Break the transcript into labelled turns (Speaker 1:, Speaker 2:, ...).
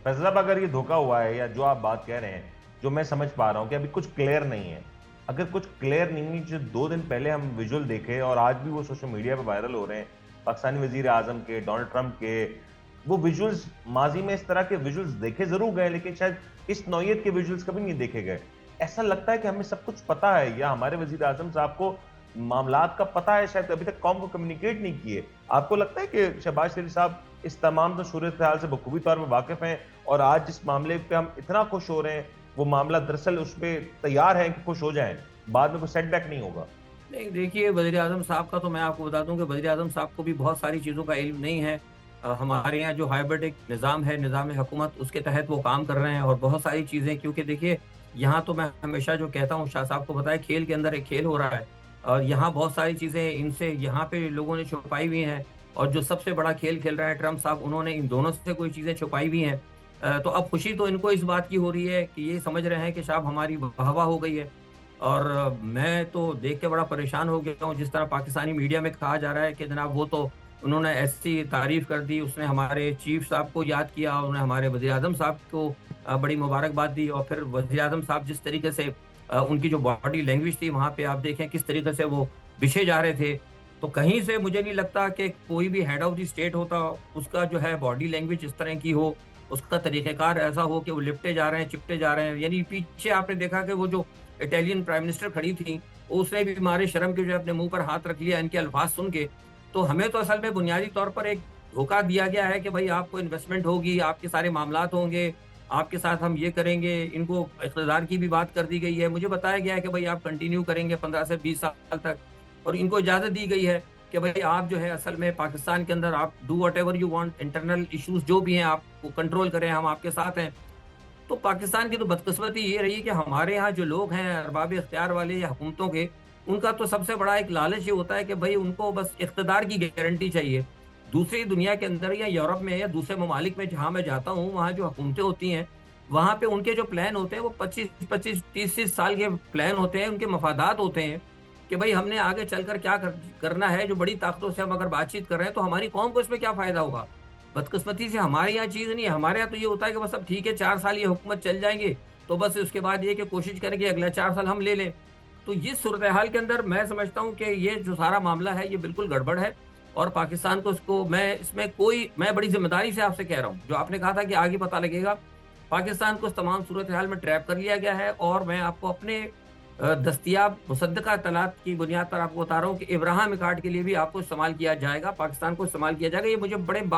Speaker 1: फैज़ल साहब, अगर ये धोखा हुआ है या जो आप बात कह रहे हैं, जो मैं समझ पा रहा हूँ कि अभी कुछ क्लियर नहीं है। अगर कुछ क्लियर नहीं, जो 2 दिन पहले हम विजुअल देखे और आज भी वो सोशल मीडिया पे वायरल हो रहे हैं, पाकिस्तानी वज़ीर-ए-आज़म के, डोनाल्ड ट्रंप के, वो विजुअल्स माज़ी में इस तरह के विजुअल्स देखे ज़रूर गए, लेकिन शायद इस नौइयत के विजुअल्स कभी नहीं देखे गए। ऐसा लगता है कि हमें सब कुछ पता है या हमारे वज़ीर-ए-आज़म साहब को मामलात का पता है, शायद अभी तक कौम को कम्युनिकेट नहीं किए। आपको लगता है कि शहबाज शरीफ साहब इस तमाम सूरत-ए-हाल से बखूबी तौर पे वाकिफ़ हैं और आज जिस मामले पे हम इतना खुश हो रहे हैं, वो मामला दरअसल उस पे तैयार हैं कि खुश हो जाएँ, बाद में कोई सेटबैक नहीं होगा?
Speaker 2: नहीं, देखिए वज़ीर-ए-आज़म साहब का तो मैं आपको बता दूँ कि वज़ीर-ए-आज़म साहब को भी बहुत सारी चीज़ों का इल्म नहीं है। हमारे यहाँ जो हाइब्रिड एक निज़ाम है, निज़ाम-ए-हुकूमत, उसके तहत वो काम कर रहे हैं और बहुत सारी चीज़ें, क्योंकि देखिए यहाँ तो मैं हमेशा जो कहता हूँ, शाह साहब को पता है, खेल के अंदर एक खेल हो रहा है और यहाँ बहुत सारी चीज़ें इनसे यहाँ पे लोगों ने छुपाई हुई हैं और जो सबसे बड़ा खेल खेल रहे हैं ट्रम्प साहब, उन्होंने इन दोनों से कोई चीज़ें छुपाई हुई हैं। तो अब खुशी तो इनको इस बात की हो रही है कि ये समझ रहे हैं कि साहब हमारी वाह-वाह हो गई है। और मैं तो देख के बड़ा परेशान हो गया हूँ, जिस तरह पाकिस्तानी मीडिया में कहा जा रहा है कि जनाब वो तो उन्होंने ऐसी तारीफ़ कर दी, उसने हमारे चीफ साहब को याद किया, उन्होंने हमारे वज़ीर-ए-आज़म साहब को बड़ी मुबारकबाद दी और फिर वज़ीर-ए-आज़म साहब जिस तरीके से उनकी जो बॉडी लैंग्वेज थी वहाँ पे आप देखें किस तरीके से वो बिछे जा रहे थे। तो कहीं से मुझे नहीं लगता कि कोई भी हेड ऑफ़ द स्टेट होता, उसका जो है बॉडी लैंग्वेज इस तरह की हो, उसका तरीक़ेकार ऐसा हो कि वो लिपटे जा रहे हैं, चिपटे जा रहे हैं। यानी पीछे आपने देखा कि वो जो इटालियन प्राइम मिनिस्टर खड़ी थी, उसने भी मारे शर्म के जो अपने मुँह पर हाथ रख लिया इनके अल्फाज़ सुन के। तो हमें तो असल में बुनियादी तौर पर एक धोखा दिया गया है कि भई आपको इन्वेस्टमेंट होगी, आपके सारे मामलात होंगे, आपके साथ हम ये करेंगे, इनको इक़्तिदार की भी बात कर दी गई है। मुझे बताया गया है कि भई आप कंटिन्यू करेंगे 15 से 20 साल तक और इनको इजाज़त दी गई है कि भई आप जो है असल में पाकिस्तान के अंदर आप do whatever you want, internal issues जो भी हैं आप वो कंट्रोल करें, हम आपके साथ हैं। तो पाकिस्तान की तो बदकिस्मती ये रही कि हमारे यहाँ जो लोग हैं अरबाब इख्तियार वाले या हुकूमतों के, उनका तो सबसे बड़ा एक लालच ये होता है कि भई उनको बस इक़्तिदार की गारंटी चाहिए। दूसरी दुनिया के अंदर या यूरोप में या दूसरे ममालिक में जहाँ मैं जाता हूँ, वहाँ जो हुकूमतें होती हैं, वहाँ पे उनके जो प्लान होते हैं वो 25-25, 30-30 साल के प्लान होते हैं, उनके मफादात होते हैं कि भई हमने आगे चलकर क्या करना है, जो बड़ी ताकतों से हम अगर बातचीत कर रहे हैं, तो हमारी कौम को इसमें क्या फ़ायदा होगा? बदकिस्मती से हमारे यहाँ चीज़ नहीं है, हमारे यहाँ तो ये होता है कि बस अब ठीक है 4 साल ये हुकूमत चल जाएँगे, तो बस उसके बाद ये कि कोशिश करें कि अगला 4 साल हम ले लें। तो ये सूरत-ए-हाल के अंदर मैं समझता हूँ कि ये जो सारा मामला है ये बिल्कुल गड़बड़ है और पाकिस्तान को इसको मैं बड़ी ज़िम्मेदारी से आपसे कह रहा हूँ, जो आपने कहा था कि आगे पता लगेगा, पाकिस्तान को इस तमाम सूरत-ए-हाल में ट्रैप कर लिया गया है और मैं आपको अपने दस्तयाब मुसद्दक़ा इत्तलात की बुनियाद पर आपको बता रहा हूँ कि इब्राहिम अकॉर्ड के लिए भी आपको इस्तेमाल किया जाएगा, पाकिस्तान को इस्तेमाल किया जाएगा। ये मुझे बड़े